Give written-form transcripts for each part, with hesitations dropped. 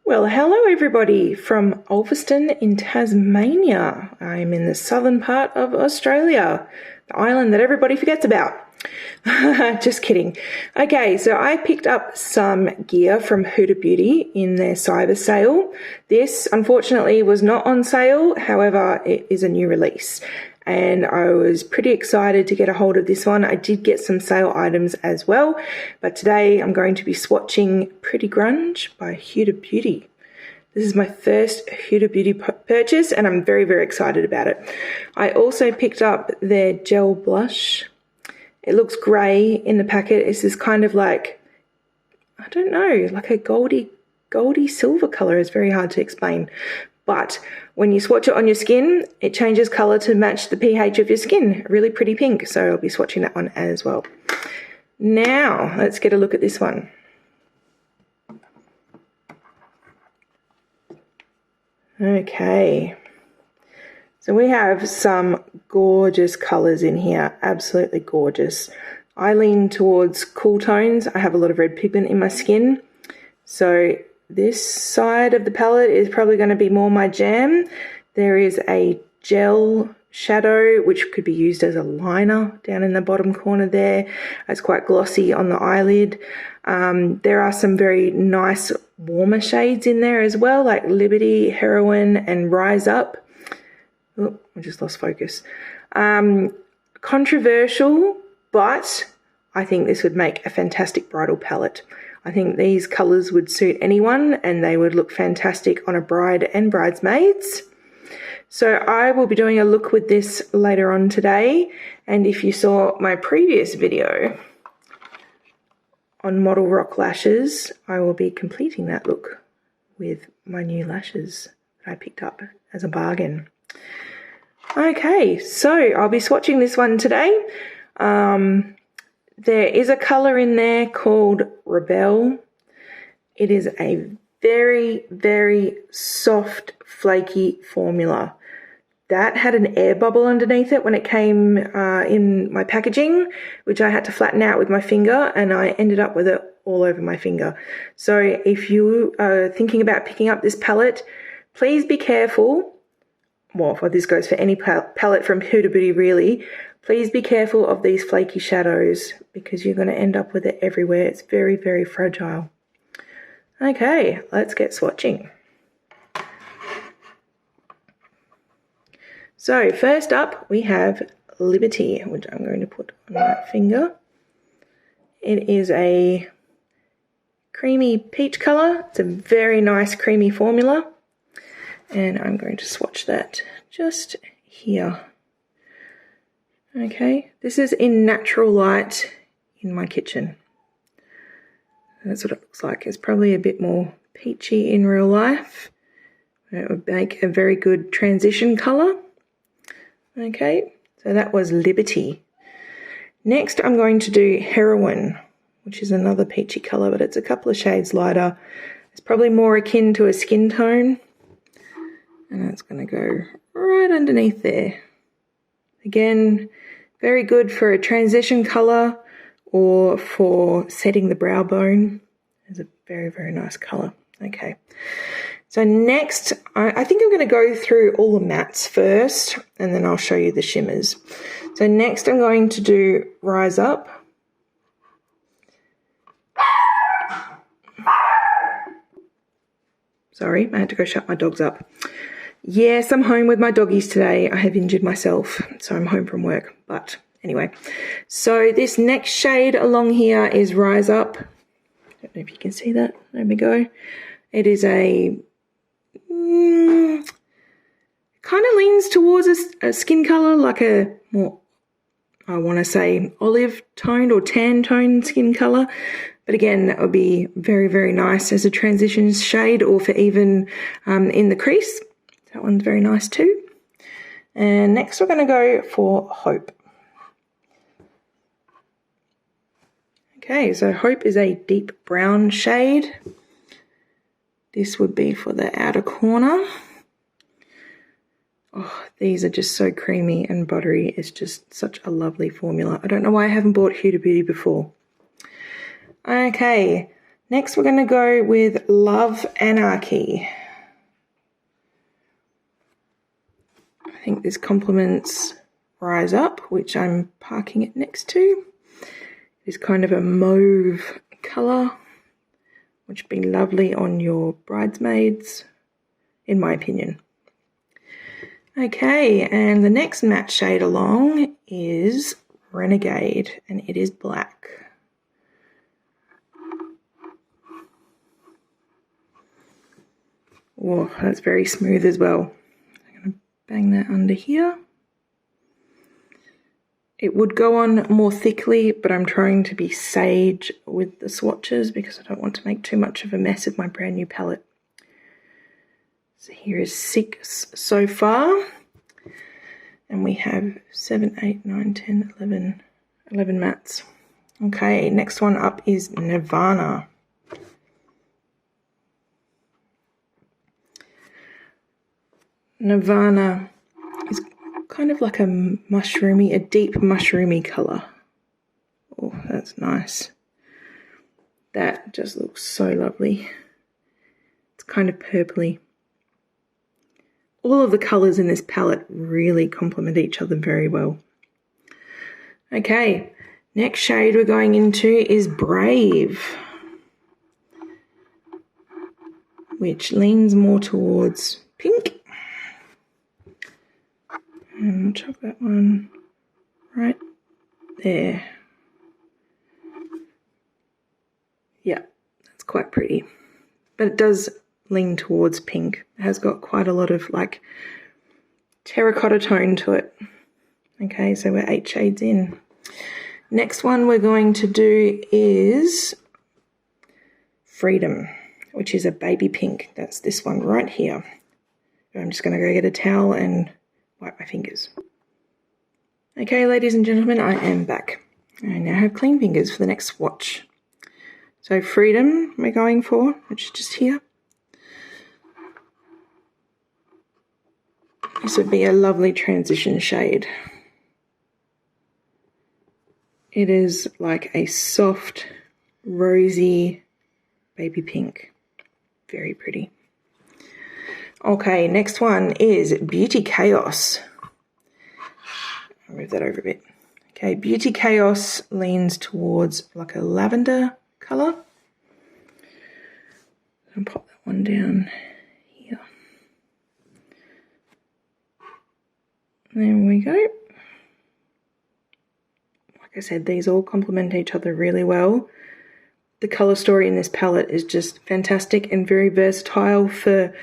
Well, hello everybody from Ulverston in Tasmania. I'm in the southern part of Australia, the island that everybody forgets about. Just kidding. Okay, so I picked up some gear from Huda Beauty in their cyber sale. This, unfortunately, was not on sale. However, it is a new release. And I was pretty excited to get a hold of this one. I did get some sale items as well. But today I'm going to be swatching Pretty Grunge by Huda Beauty. This is my first Huda Beauty purchase and I'm very, very excited about it. I also picked up their gel blush. It looks grey in the packet. It's this kind of like, I don't know, like a goldy silver colour. It's very hard to explain. But when you swatch it on your skin, it changes colour to match the pH of your skin. Really pretty pink. So I'll be swatching that one as well. Now, let's get a look at this one. Okay. So we have some gorgeous colours in here. Absolutely gorgeous. I lean towards cool tones. I have a lot of red pigment in my skin. So this side of the palette is probably going to be more my jam. There is a gel shadow which could be used as a liner down in the bottom corner there. It's quite glossy on the eyelid. There are some very nice warmer shades in there as well, like Liberty, Heroin and Rise Up. Oh, I just lost focus. Controversial, but I think this would make a fantastic bridal palette. I think these colours would suit anyone and they would look fantastic on a bride and bridesmaids. So I will be doing a look with this later on today. And if you saw my previous video on Model Rock lashes, I will be completing that look with my new lashes that I picked up as a bargain. Okay, so I'll be swatching this one today. There is a colour in there called Rebel. It is a very, very soft, flaky formula. That had an air bubble underneath it when it came in my packaging, which I had to flatten out with my finger, and I ended up with it all over my finger. So if you are thinking about picking up this palette, please be careful. Well, this goes for any palette from Huda Beauty really. Please be careful of these flaky shadows because you're going to end up with it everywhere. It's very, very fragile. Okay, let's get swatching. So first up we have Liberty, which I'm going to put on my finger. It is a creamy peach colour. It's a very nice creamy formula. And I'm going to swatch that just here. Okay, this is in natural light in my kitchen. That's what it looks like. It's probably a bit more peachy in real life. It would make a very good transition colour. Okay, so that was Liberty. Next I'm going to do Heroin, which is another peachy colour, but it's a couple of shades lighter. It's probably more akin to a skin tone. And that's going to go right underneath there. Again, very good for a transition colour or for setting the brow bone. It's a very, very nice colour. Okay. So next, I think I'm going to go through all the mattes first and then I'll show you the shimmers. So next I'm going to do Rise Up. Sorry, I had to go shut my dogs up. Yes, I'm home with my doggies today. I have injured myself, so I'm home from work. But anyway, so this next shade along here is Rise Up. I don't know if you can see that. There we go. It is a kind of leans towards a skin color, like a more, I want to say, olive toned or tan toned skin color. But again, that would be very, very nice as a transition shade or for even in the crease. That one's very nice too. And next we're going to go for Hope. Okay, so Hope is a deep brown shade. This would be for the outer corner. Oh, these are just so creamy and buttery. It's just such a lovely formula. I don't know why I haven't bought Huda Beauty before. Okay, Next, we're going to go with Love Anarchy. I think this complements Rise Up, which I'm parking it next to. It's kind of a mauve colour, which would be lovely on your bridesmaids, in my opinion. Okay, and the next matte shade along is Renegade, and it is black. Oh, that's very smooth as well. I'm going to bang that under here. It would go on more thickly, but I'm trying to be sage with the swatches because I don't want to make too much of a mess of my brand new palette. So here is 6 so far. And we have 7, 8, 9, 10, 11 mattes. Okay, next one up is Nirvana. Nirvana is kind of like a deep mushroomy colour. Oh, that's nice. That just looks so lovely. It's kind of purpley. All of the colours in this palette really complement each other very well. Okay, next shade we're going into is Brave, which leans more towards pink. And we'll chuck that one right there. Yeah, that's quite pretty. But it does lean towards pink. It has got quite a lot of like terracotta tone to it. Okay, so we're 8 shades in. Next one we're going to do is Freedom, which is a baby pink. That's this one right here. I'm just going to go get a towel and wipe my fingers. Okay, ladies and gentlemen, I am back. I now have clean fingers for the next swatch. So Freedom we're going for, which is just here. This would be a lovely transition shade. It is like a soft, rosy baby pink. Very pretty. Okay, next one is Beauty Chaos. I'll move that over a bit. Okay, Beauty Chaos leans towards like a lavender colour. I'll pop that one down here. There we go. Like I said, these all complement each other really well. The colour story in this palette is just fantastic and very versatile for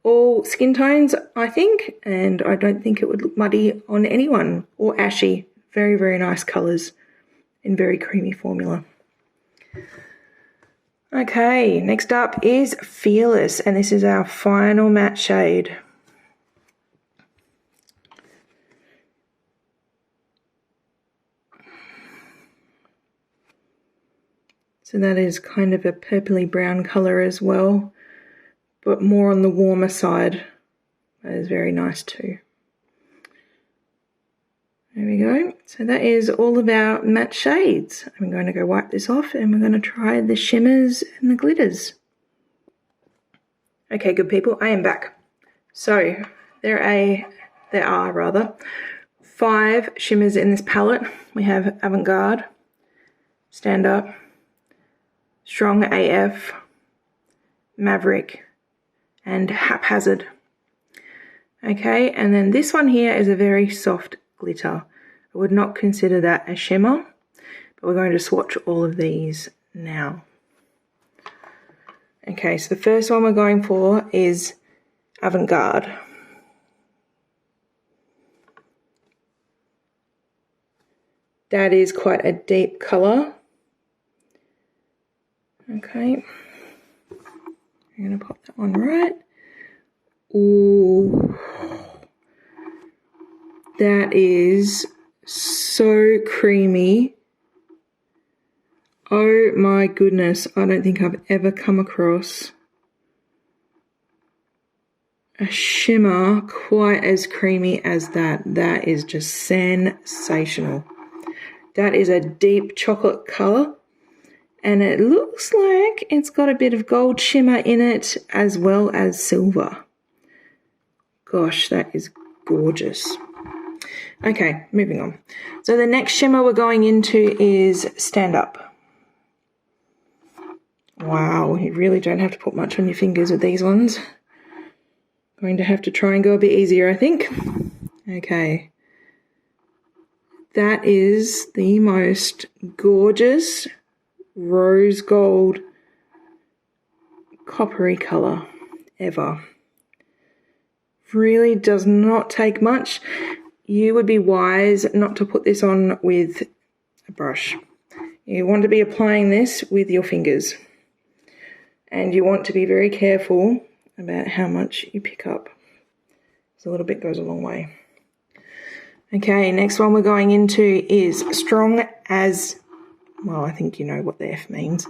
all skin tones, I think, and I don't think it would look muddy on anyone or ashy. Very, very nice colours in very creamy formula. Okay, next up is Fearless, and this is our final matte shade. So that is kind of a purpley brown colour as well, but more on the warmer side. That is very nice too. There we go. So that is all of our matte shades. I'm going to go wipe this off and we're going to try the shimmers and the glitters. Okay, good people, I am back. So there are 5 shimmers in this palette. We have Avant-Garde, Stand Up, Strong AF, Maverick, and Haphazard. Okay, and then this one here is a very soft glitter. I would not consider that a shimmer, but we're going to swatch all of these now. Okay, so the first one we're going for is Avant-Garde. That is quite a deep colour. Okay, I'm going to pop that one right. Ooh, that is so creamy. Oh my goodness, I don't think I've ever come across a shimmer quite as creamy as that. That is just sensational. That is a deep chocolate colour. And it looks like it's got a bit of gold shimmer in it as well as silver. Gosh, that is gorgeous. Okay, moving on. So the next shimmer we're going into is Stand Up. Wow, you really don't have to put much on your fingers with these ones. Going to have to try and go a bit easier, I think. Okay. That is the most gorgeous rose gold coppery colour ever. Really does not take much. You would be wise not to put this on with a brush. You want to be applying this with your fingers. And you want to be very careful about how much you pick up. So a little bit goes a long way. Okay, next one we're going into is Strong As, well, I think you know what the F means.